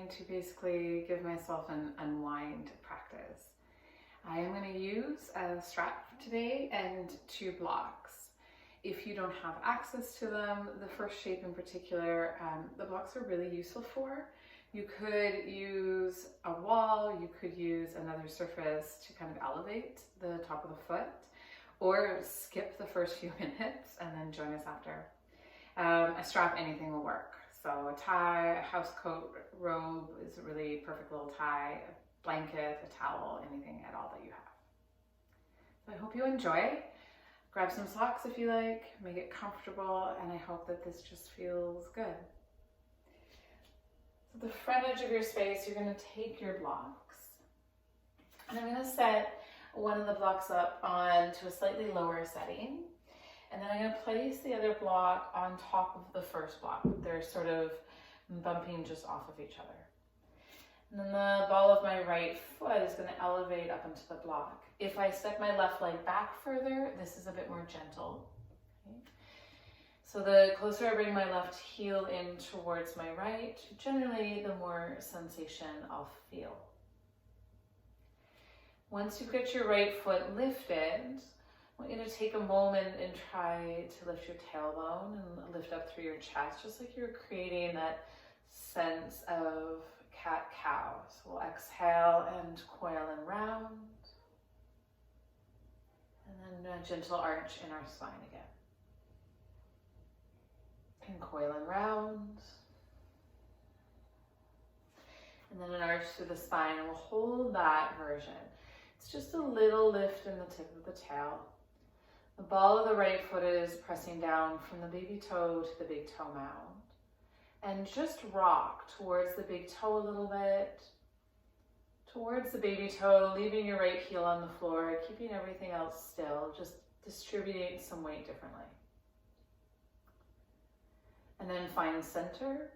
going to basically give myself an unwind practice. I am going to use a strap today and 2 blocks. If you don't have access to them, the first shape in particular, the blocks are really useful for. You could use a wall, you could use another surface to kind of elevate the top of the foot, or skip the first few minutes and then join us after. A strap, anything will work. So a tie, a house coat, robe is a really perfect little tie, a blanket, a towel, anything at all that you have. So I hope you enjoy. Grab some socks if you like, make it comfortable, and I hope that this just feels good. So the front edge of your space, you're going to take your blocks, and I'm going to set one of the blocks up onto a slightly lower setting, and then I'm going to place the other block on top of the first block. They're sort of bumping just off of each other. And then the ball of my right foot is going to elevate up into the block. If I step my left leg back further, this is a bit more gentle. Okay. So the closer I bring my left heel in towards my right, generally the more sensation I'll feel. Once you get your right foot lifted, I want you to take a moment and try to lift your tailbone and lift up through your chest, just like you're creating that sense of cat-cow. So we'll exhale and coil and round. And then a gentle arch in our spine again. And coil and round. And then an arch through the spine, and we'll hold that version. It's just a little lift in the tip of the tail. The ball of the right foot is pressing down from the baby toe to the big toe mound. And just rock towards the big toe a little bit, towards the baby toe, leaving your right heel on the floor, keeping everything else still, just distributing some weight differently. And then find center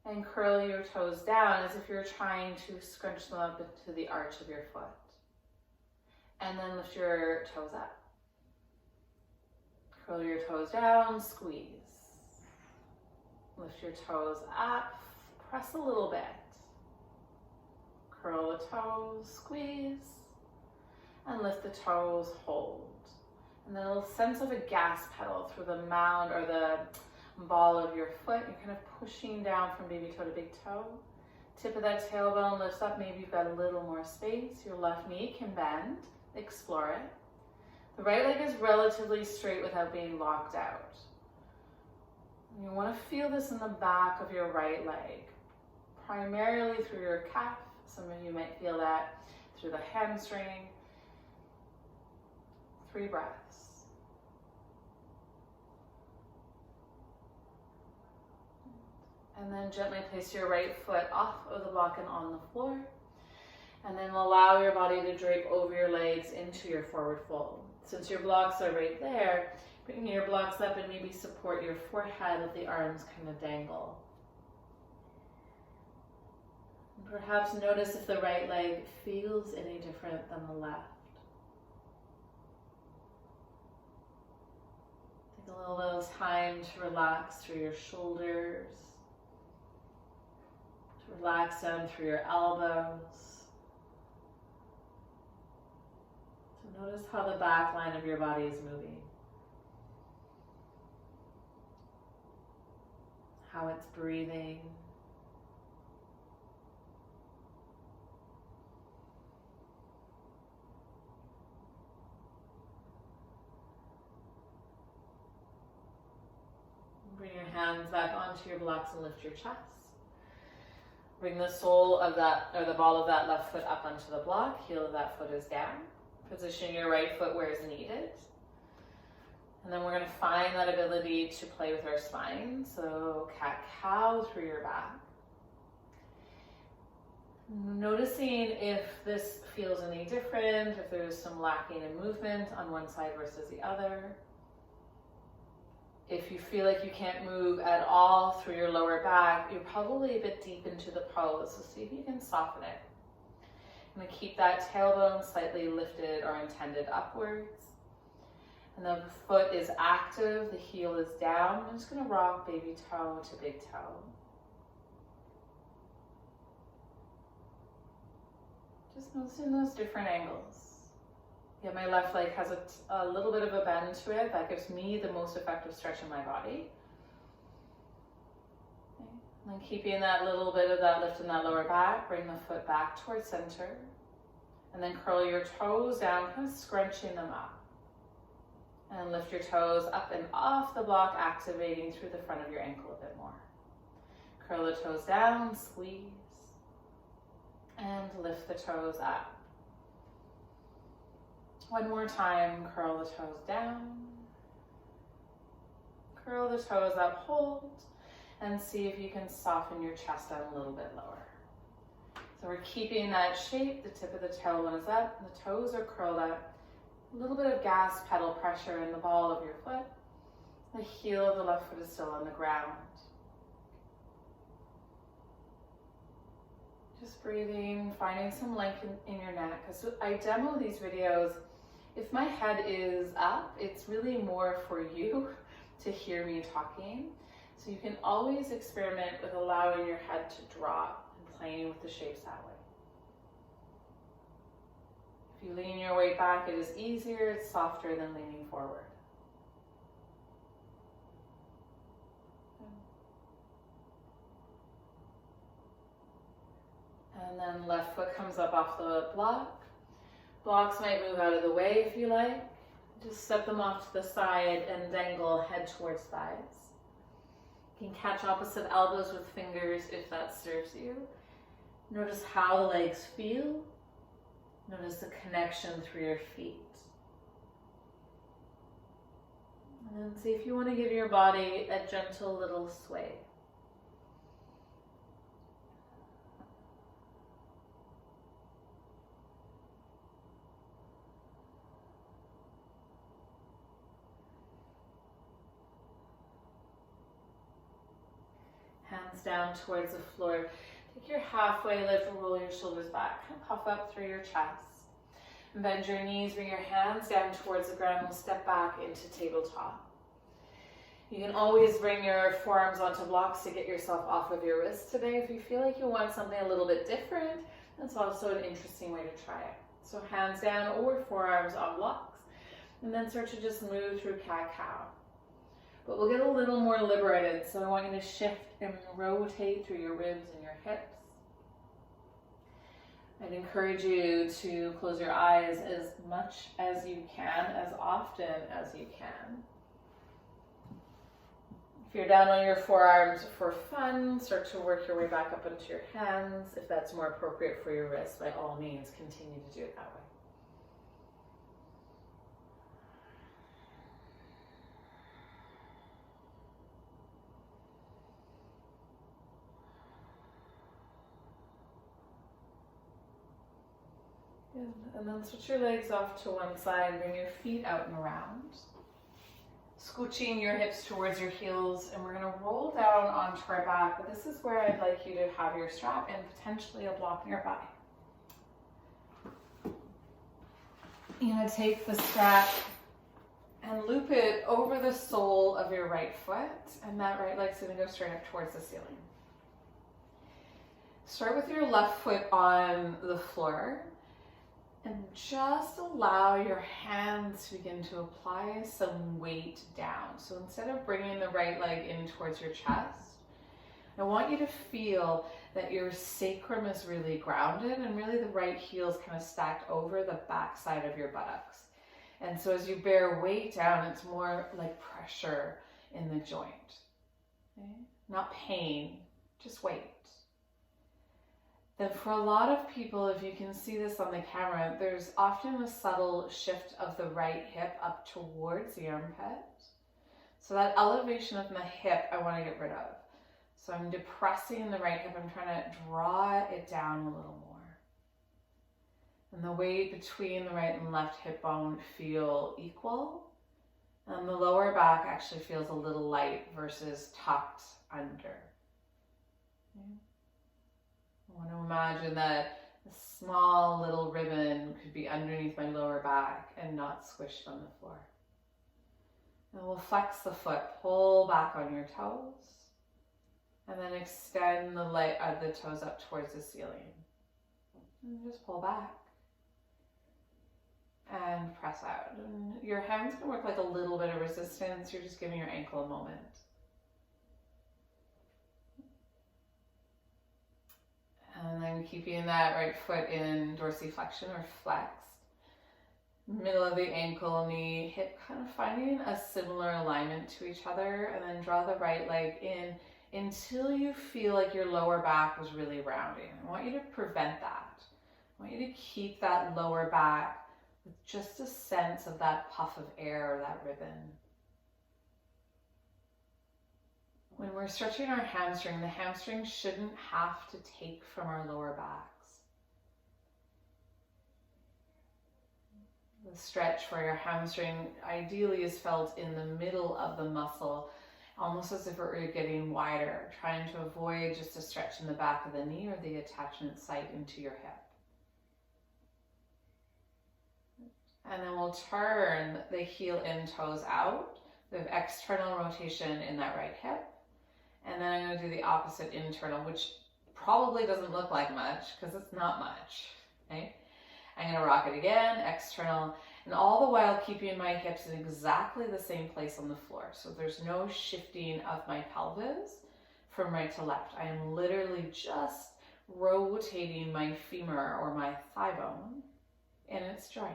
and curl your toes down as if you're trying to scrunch them up into the arch of your foot. And then lift your toes up. Curl your toes down, squeeze. Lift your toes up, press a little bit. Curl the toes, squeeze, and lift the toes, hold. And then a little sense of a gas pedal through the mound or the ball of your foot. You're kind of pushing down from baby toe to big toe. Tip of that tailbone lifts up. Maybe you've got a little more space. Your left knee can bend. Explore it. The right leg is relatively straight without being locked out. You want to feel this in the back of your right leg, primarily through your calf. Some of you might feel that through the hamstring. 3 breaths. And then gently place your right foot off of the block and on the floor. And then allow your body to drape over your legs into your forward fold. Since your blocks are right there, bring your blocks up and maybe support your forehead, let the arms kind of dangle. And perhaps notice if the right leg feels any different than the left. Take a little time to relax through your shoulders, to relax down through your elbows. To notice how the back line of your body is moving. How it's breathing. Bring your hands back onto your blocks and lift your chest. Bring the sole of that, or the ball of that left foot up onto the block. Heel of that foot is down. Position your right foot where is needed. And then we're going to find that ability to play with our spine. So cat-cow through your back. Noticing if this feels any different, if there's some lacking in movement on one side versus the other. If you feel like you can't move at all through your lower back, you're probably a bit deep into the pose. So see if you can soften it. I'm going to keep that tailbone slightly lifted or intended upwards. And the foot is active, the heel is down. I'm just going to rock baby toe to big toe. Just noticing those different angles. Yeah, my left leg has a little bit of a bend to it. That gives me the most effective stretch in my body. Okay. And then keeping that little bit of that lift in that lower back, bring the foot back towards center. And then curl your toes down, kind of scrunching them up. And lift your toes up and off the block, activating through the front of your ankle a bit more. Curl the toes down, squeeze. And lift the toes up. One more time, curl the toes down. Curl the toes up, hold. And see if you can soften your chest down a little bit lower. So we're keeping that shape, the tip of the tailbone is up, the toes are curled up. A little bit of gas pedal pressure in the ball of your foot. The heel of the left foot is still on the ground. Just breathing, finding some length in your neck. Because I demo these videos, if my head is up, it's really more for you to hear me talking. So you can always experiment with allowing your head to drop and playing with the shapes that way. If you lean your weight back, it is easier, it's softer than leaning forward. And then left foot comes up off the block. Blocks might move out of the way if you like. Just set them off to the side and dangle head towards thighs. You can catch opposite elbows with fingers if that serves you. Notice how the legs feel. Notice the connection through your feet. And then see if you want to give your body a gentle little sway. Hands down towards the floor. Take your halfway lift, roll your shoulders back, and puff up through your chest. Bend your knees, bring your hands down towards the ground. We'll step back into tabletop. You can always bring your forearms onto blocks to get yourself off of your wrists today. If you feel like you want something a little bit different, that's also an interesting way to try it. So hands down or forearms on blocks, and then start to just move through cat-cow. But we'll get a little more liberated, so I want you to shift and rotate through your ribs and your hips. I'd encourage you to close your eyes as much as you can, as often as you can. If you're down on your forearms for fun, start to work your way back up into your hands. If that's more appropriate for your wrists, by all means, continue to do it that way. And then switch your legs off to one side, bring your feet out and around. Scooching your hips towards your heels, and we're going to roll down onto our back, but this is where I'd like you to have your strap and potentially a block nearby. You're going to take the strap and loop it over the sole of your right foot, and that right leg's going to go straight up towards the ceiling. Start with your left foot on the floor. And just allow your hands to begin to apply some weight down. So instead of bringing the right leg in towards your chest, I want you to feel that your sacrum is really grounded and really the right heel is kind of stacked over the back side of your buttocks. And so as you bear weight down, it's more like pressure in the joint. Okay? Not pain, just weight. Then for a lot of people, if you can see this on the camera, there's often a subtle shift of the right hip up towards the armpit. So that elevation of my hip, I want to get rid of. So I'm depressing the right hip. I'm trying to draw it down a little more. And the weight between the right and left hip bone feel equal. And the lower back actually feels a little light versus tucked under. Okay. I want to imagine that a small little ribbon could be underneath my lower back and not squished on the floor. And we'll flex the foot, pull back on your toes, and then extend the toes up towards the ceiling. And just pull back. And press out. And your hands can work like a little bit of resistance. You're just giving your ankle a moment. And then keeping that right foot in dorsiflexion or flexed. Middle of the ankle, knee, hip, kind of finding a similar alignment to each other. And then draw the right leg in until you feel like your lower back was really rounding. I want you to prevent that. I want you to keep that lower back with just a sense of that puff of air or that ribbon. When we're stretching our hamstring, the hamstring shouldn't have to take from our lower backs. The stretch for your hamstring ideally is felt in the middle of the muscle, almost as if it were getting wider, trying to avoid just a stretch in the back of the knee or the attachment site into your hip. And then we'll turn the heel in, toes out. We have external rotation in that right hip. And then I'm going to do the opposite internal, which probably doesn't look like much because it's not much. Okay? I'm going to rock it again, external, and all the while keeping my hips in exactly the same place on the floor. So there's no shifting of my pelvis from right to left. I am literally just rotating my femur or my thigh bone in its joint.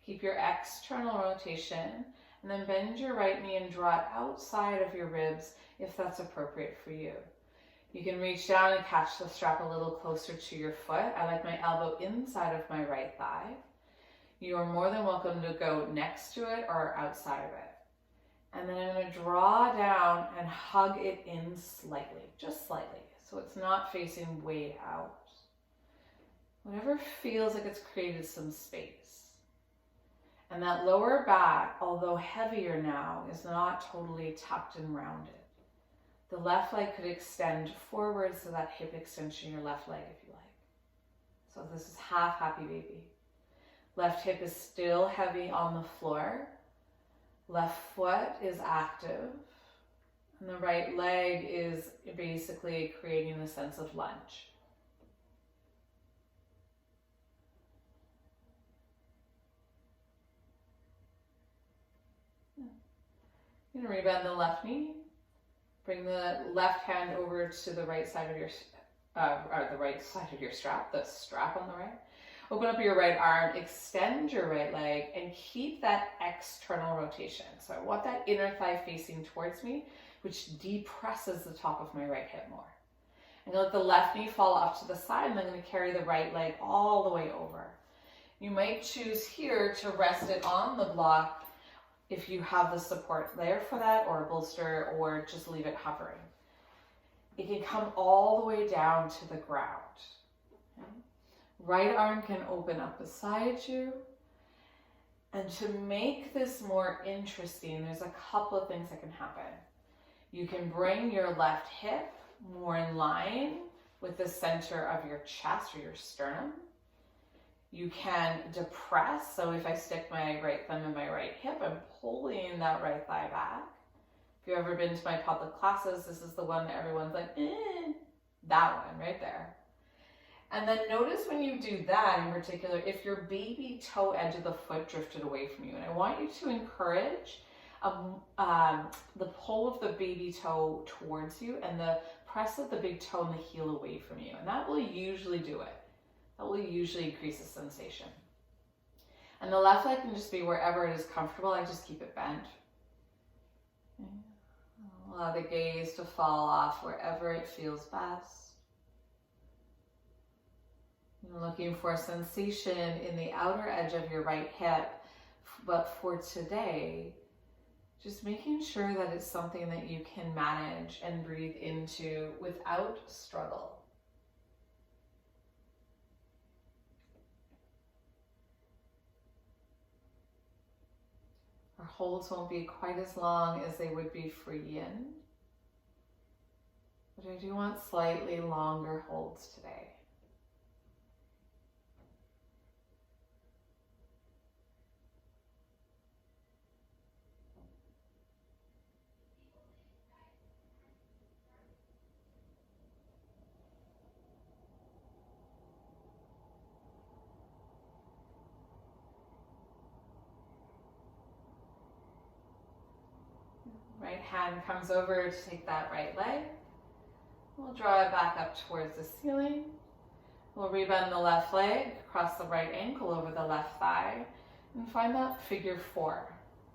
Keep your external rotation and then bend your right knee and draw it outside of your ribs if that's appropriate for you. You can reach down and catch the strap a little closer to your foot. I like my elbow inside of my right thigh. You are more than welcome to go next to it or outside of it. And then I'm going to draw down and hug it in slightly, just slightly, so it's not facing way out. Whatever feels like it's created some space. And that lower back, although heavier now, is not totally tucked and rounded. The left leg could extend forward, so that hip extension, your left leg if you like. So this is half happy baby. Left hip is still heavy on the floor. Left foot is active. And the right leg is basically creating a sense of lunge. You're going to rebend the left knee. Bring the left hand over to the right side of your, the right side of your strap, the strap on the right. Open up your right arm, extend your right leg, and keep that external rotation. So I want that inner thigh facing towards me, which depresses the top of my right hip more. I'm going to let the left knee fall off to the side, and I'm going to carry the right leg all the way over. You might choose here to rest it on the block if you have the support there for that, or a bolster, or just leave it hovering. It can come all the way down to the ground. Okay? Right arm can open up beside you. And to make this more interesting, there's a couple of things that can happen. You can bring your left hip more in line with the center of your chest or your sternum. You can depress, so if I stick my right thumb in my right hip, I'm pulling that right thigh back. If you've ever been to my public classes, this is the one that everyone's like, that one right there. And then notice when you do that in particular, if your baby toe edge of the foot drifted away from you. And I want you to encourage the pull of the baby toe towards you and the press of the big toe and the heel away from you. And that will usually do it. That will usually increase the sensation. And the left leg can just be wherever it is comfortable. I just keep it bent. Okay. Allow the gaze to fall off wherever it feels best. You're looking for sensation in the outer edge of your right hip. But for today, just making sure that it's something that you can manage and breathe into without struggle. Our holds won't be quite as long as they would be for yin, but I do want slightly longer holds today. Right hand comes over to take that right leg. We'll draw it back up towards the ceiling. We'll rebend the left leg, cross the right ankle over the left thigh, and find that figure four.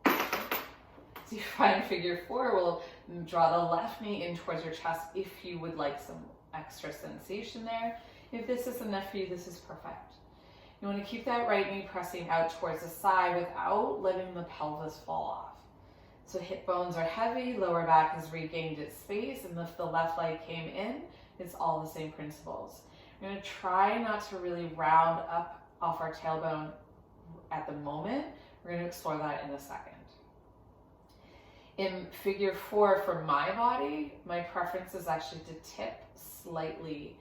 So you find figure four, we'll draw the left knee in towards your chest if you would like some extra sensation there. If this is enough for you, this is perfect. You want to keep that right knee pressing out towards the side without letting the pelvis fall off. So hip bones are heavy, lower back has regained its space, and if the left leg came in, it's all the same principles. We're going to try not to really round up off our tailbone at the moment. We're going to explore that in a second. In figure four for my body, my preference is actually to tip slightly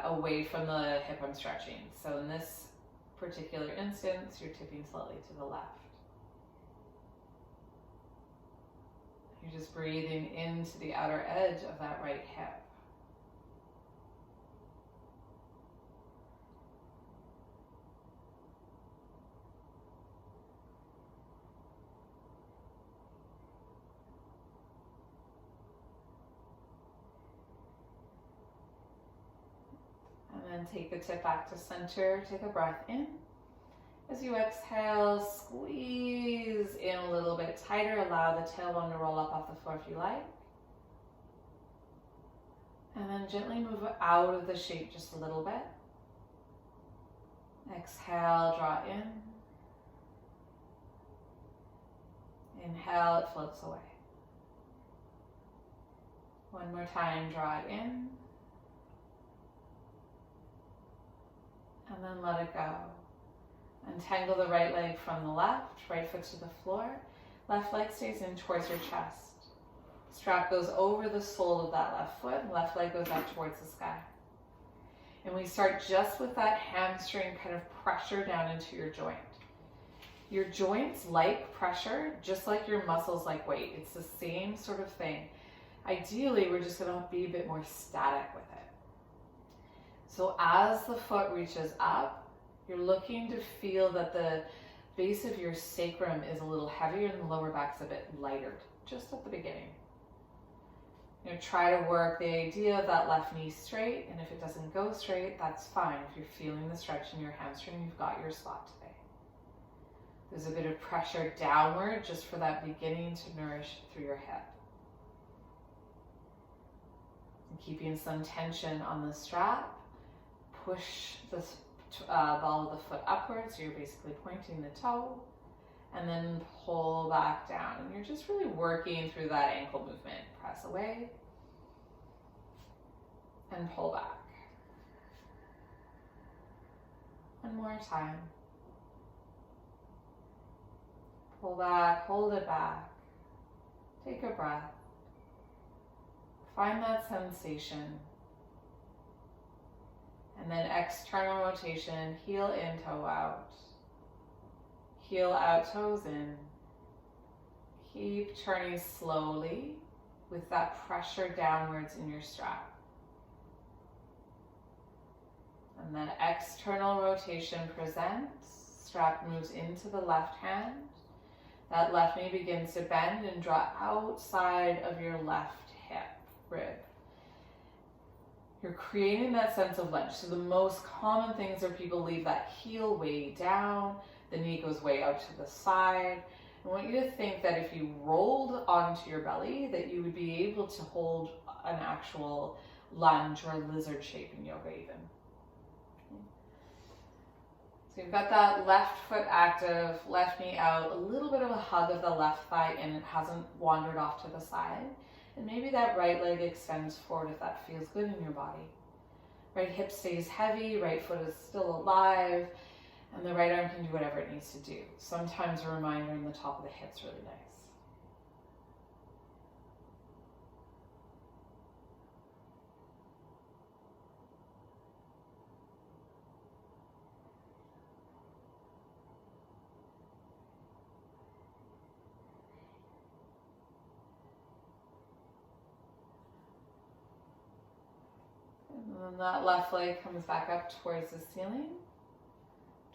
away from the hip I'm stretching. So in this particular instance, you're tipping slightly to the left. You're just breathing into the outer edge of that right hip. And then take the tip back to center. Take a breath in. As you exhale, squeeze in a little bit tighter. Allow the tailbone to roll up off the floor if you like. And then gently move out of the shape just a little bit. Exhale, draw in. Inhale, it floats away. One more time, draw it in. And then let it go. Untangle the right leg from the left, right foot to the floor. Left leg stays in towards your chest. Strap goes over the sole of that left foot, and left leg goes out towards the sky. And we start just with that hamstring kind of pressure down into your joint. Your joints like pressure, just like your muscles like weight. It's the same sort of thing. Ideally, we're just going to be a bit more static with it. So as the foot reaches up, you're looking to feel that the base of your sacrum is a little heavier and the lower back's a bit lighter, just at the beginning. You know, try to work the idea of that left knee straight, and if it doesn't go straight, that's fine. If you're feeling the stretch in your hamstring, you've got your spot today. There's a bit of pressure downward just for that beginning to nourish through your hip. And keeping some tension on the strap, push the ball of the foot upwards, so you're basically pointing the toe, and then pull back down. And you're just really working through that ankle movement. Press away and pull back. One more time. Pull back, hold it back. Take a breath. Find that sensation. And then external rotation, heel in, toe out. Heel out, toes in. Keep turning slowly with that pressure downwards in your strap. And then external rotation presents. Strap moves into the left hand. That left knee begins to bend and draw outside of your left hip, rib. You're creating that sense of lunge. So the most common things are people leave that heel way down, the knee goes way out to the side. I want you to think that if you rolled onto your belly, that you would be able to hold an actual lunge or lizard shape in yoga even. So you've got that left foot active, left knee out, a little bit of a hug of the left thigh in, it hasn't wandered off to the side. And maybe that right leg extends forward if that feels good in your body. Right hip stays heavy, right foot is still alive, and the right arm can do whatever it needs to do. Sometimes a reminder in the top of the hip's really nice. And then that left leg comes back up towards the ceiling.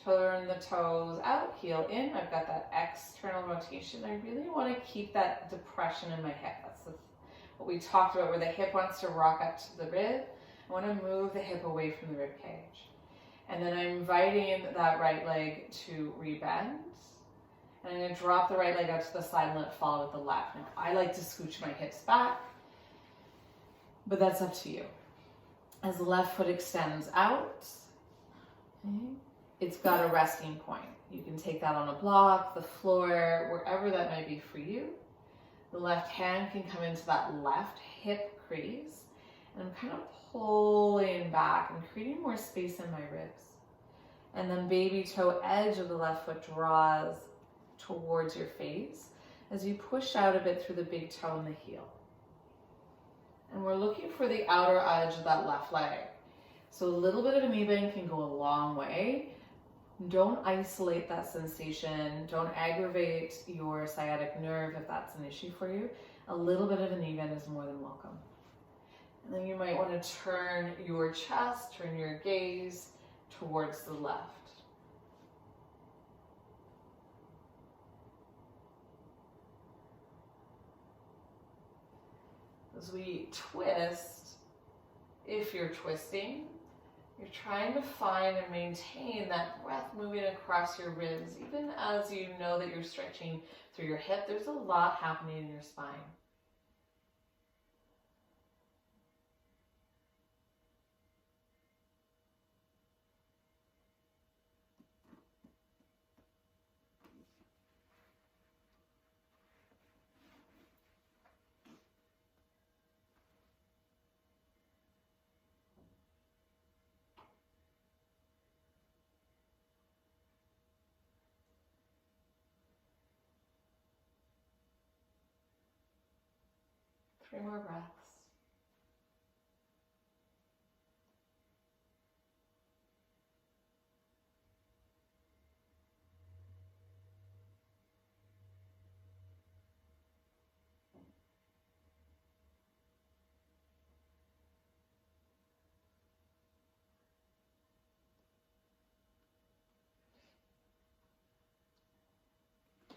Turn the toes out, heel in. I've got that external rotation. I really want to keep that depression in my hip. That's what we talked about, where the hip wants to rock up to the rib. I want to move the hip away from the rib cage. And then I'm inviting that right leg to rebend. And I'm going to drop the right leg out to the side and let it follow with the left. Now, I like to scooch my hips back, but that's up to you. As the left foot extends out, okay, it's got a resting point. You can take that on a block, the floor, wherever that might be for you. The left hand can come into that left hip crease, and I'm kind of pulling back and creating more space in my ribs. And then baby toe edge of the left foot draws towards your face as you push out a bit through the big toe and the heel. And we're looking for the outer edge of that left leg. So a little bit of a knee bend can go a long way. Don't isolate that sensation. Don't aggravate your sciatic nerve if that's an issue for you. A little bit of a knee bend is more than welcome. And then you might want to turn your chest, turn your gaze towards the left. As we twist, if you're twisting, you're trying to find and maintain that breath moving across your ribs. Even as you know that you're stretching through your hip, there's a lot happening in your spine. Three more breaths.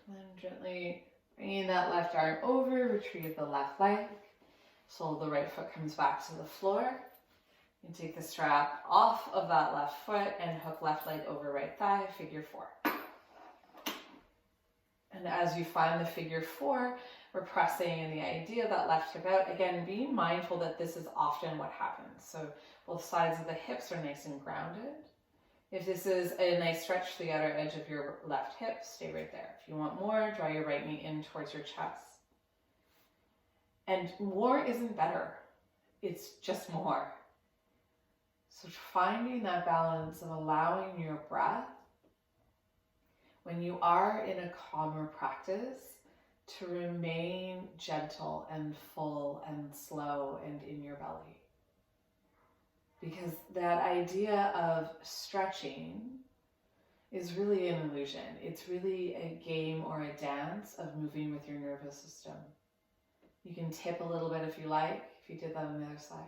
And then gently bringing that left arm over, retrieve the left leg. Sole of the right foot comes back to the floor. You take the strap off of that left foot and hook left leg over right thigh, figure four. And as you find the figure four, we're pressing in the idea of that left hip out. Again, being mindful that this is often what happens. So both sides of the hips are nice and grounded. If this is a nice stretch to the outer edge of your left hip, stay right there. If you want more, draw your right knee in towards your chest. And more isn't better. It's just more. So finding that balance of allowing your breath when you are in a calmer practice to remain gentle and full and slow and in your belly. Because that idea of stretching is really an illusion. It's really a game or a dance of moving with your nervous system. You can tip a little bit if you like, if you did that on the other side.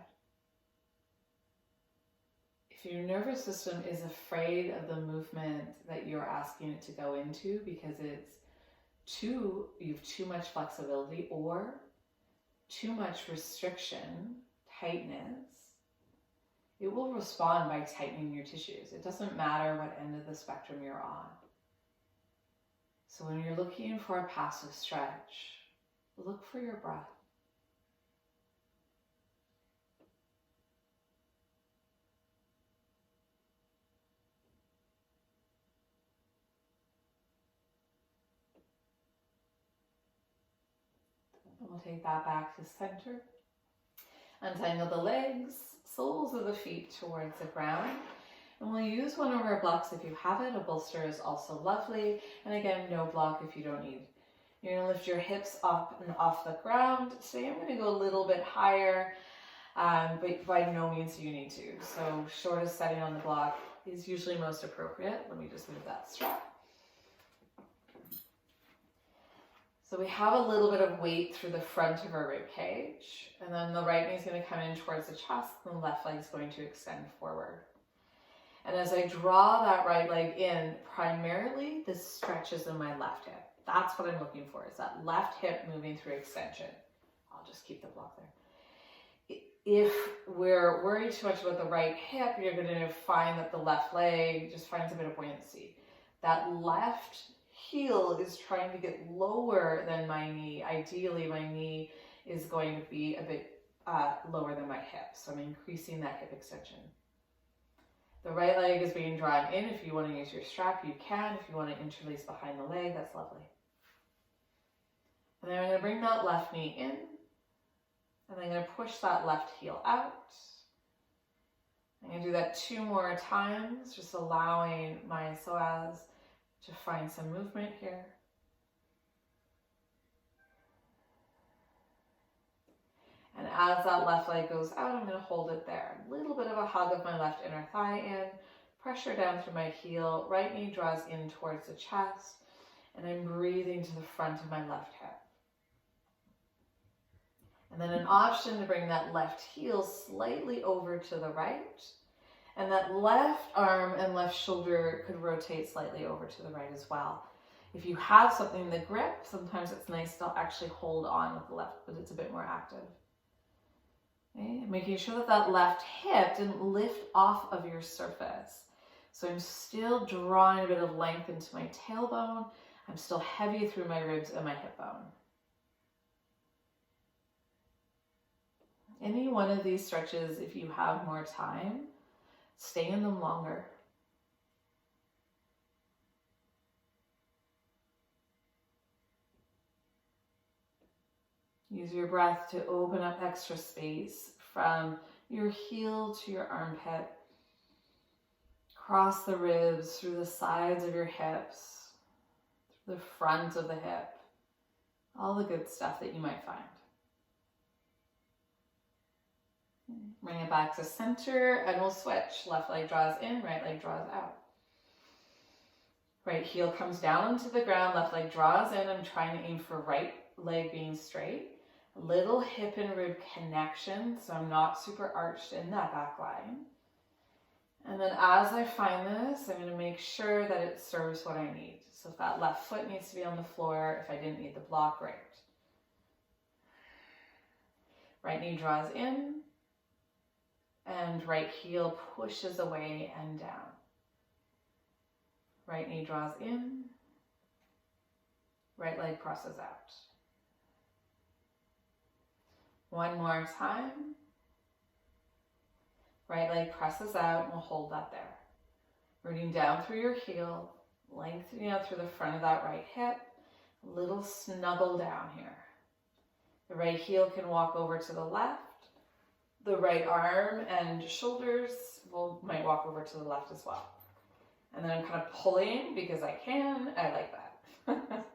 If your nervous system is afraid of the movement that you're asking it to go into because you have too much flexibility or too much restriction, tightness, it will respond by tightening your tissues. It doesn't matter what end of the spectrum you're on. So when you're looking for a passive stretch, look for your breath. And we'll take that back to center. Untangle the legs, soles of the feet towards the ground. And we'll use one of our blocks if you have it. A bolster is also lovely. And again, no block if you don't need. You're going to lift your hips up and off the ground. Today I'm going to go a little bit higher, but by no means do you need to. So shortest setting on the block is usually most appropriate. Let me just move that strap. So we have a little bit of weight through the front of our rib cage, and then the right knee is going to come in towards the chest, and the left leg is going to extend forward. And as I draw that right leg in, primarily this stretches in my left hip. That's what I'm looking for, is that left hip moving through extension. I'll just keep the block there. If we're worried too much about the right hip, you're going to find that the left leg just finds a bit of buoyancy. That left heel is trying to get lower than my knee. Ideally, my knee is going to be a bit lower than my hip. So I'm increasing that hip extension. The right leg is being drawn in. If you want to use your strap, you can. If you want to interlace behind the leg, that's lovely. And then I'm going to bring that left knee in. And I'm going to push that left heel out. I'm going to do that 2 more times, just allowing my psoas to find some movement here. And as that left leg goes out, I'm going to hold it there. A little bit of a hug of my left inner thigh in, pressure down through my heel, right knee draws in towards the chest, and I'm breathing to the front of my left hip. And then an option to bring that left heel slightly over to the right, and that left arm and left shoulder could rotate slightly over to the right as well. If you have something in the grip, sometimes it's nice to actually hold on with the left, but it's a bit more active. Okay? Making sure that that left hip didn't lift off of your surface. So I'm still drawing a bit of length into my tailbone. I'm still heavy through my ribs and my hip bone. Any one of these stretches, if you have more time, stay in them longer. Use your breath to open up extra space from your heel to your armpit, across the ribs, through the sides of your hips, through the front of the hip, all the good stuff that you might find. Bring it back to center and we'll switch. Left leg draws in, right leg draws out. Right heel comes down to the ground, left leg draws in. I'm trying to aim for right leg being straight. A little hip and rib connection, so I'm not super arched in that back line. And then as I find this, I'm going to make sure that it serves what I need. So if that left foot needs to be on the floor, if I didn't need the block, great. Right knee draws in. And right heel pushes away and down. Right knee draws in. Right leg presses out. One more time. Right leg presses out and we'll hold that there. Rooting down through your heel, lengthening out through the front of that right hip. A little snuggle down here. The right heel can walk over to the left. The right arm and shoulders might walk over to the left as well. And then I'm kind of pulling because I can. I like that.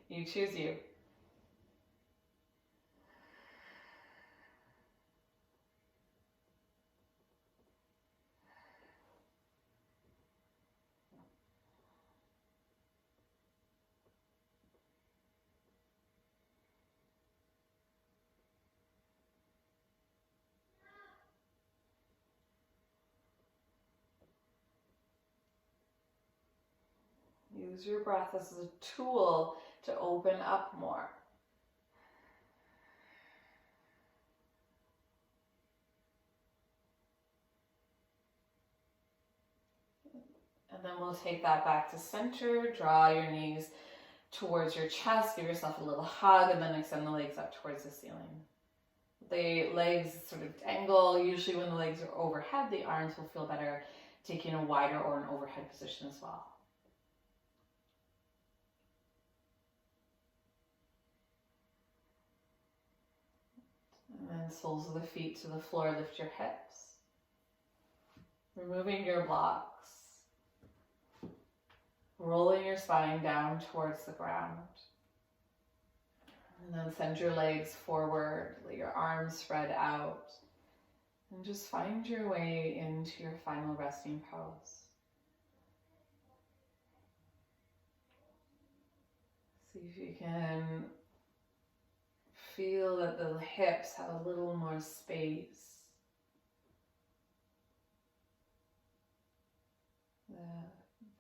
You choose you. Use your breath as a tool to open up more. And then we'll take that back to center. Draw your knees towards your chest. Give yourself a little hug and then extend the legs up towards the ceiling. The legs sort of dangle. Usually when the legs are overhead, the arms will feel better taking a wider or an overhead position as well. And then soles of the feet to the floor, lift your hips. Removing your blocks. Rolling your spine down towards the ground. And then send your legs forward, let your arms spread out. And just find your way into your final resting pose. See if you can feel that the hips have a little more space.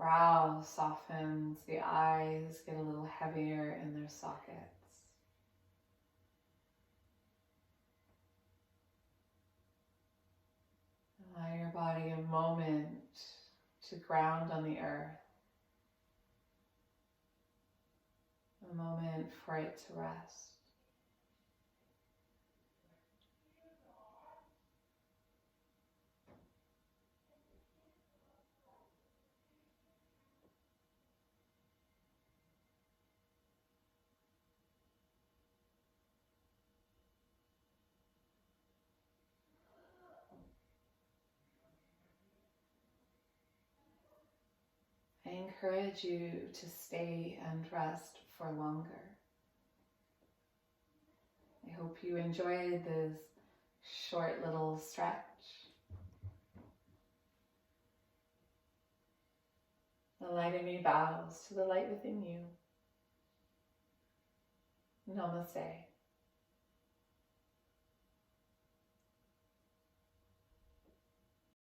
brow softens, the eyes get a little heavier in their sockets. Allow your body a moment to ground on the earth, a moment for it to rest. I encourage you to stay and rest for longer. I hope you enjoyed this short little stretch. The light in me bows to the light within you. Namaste.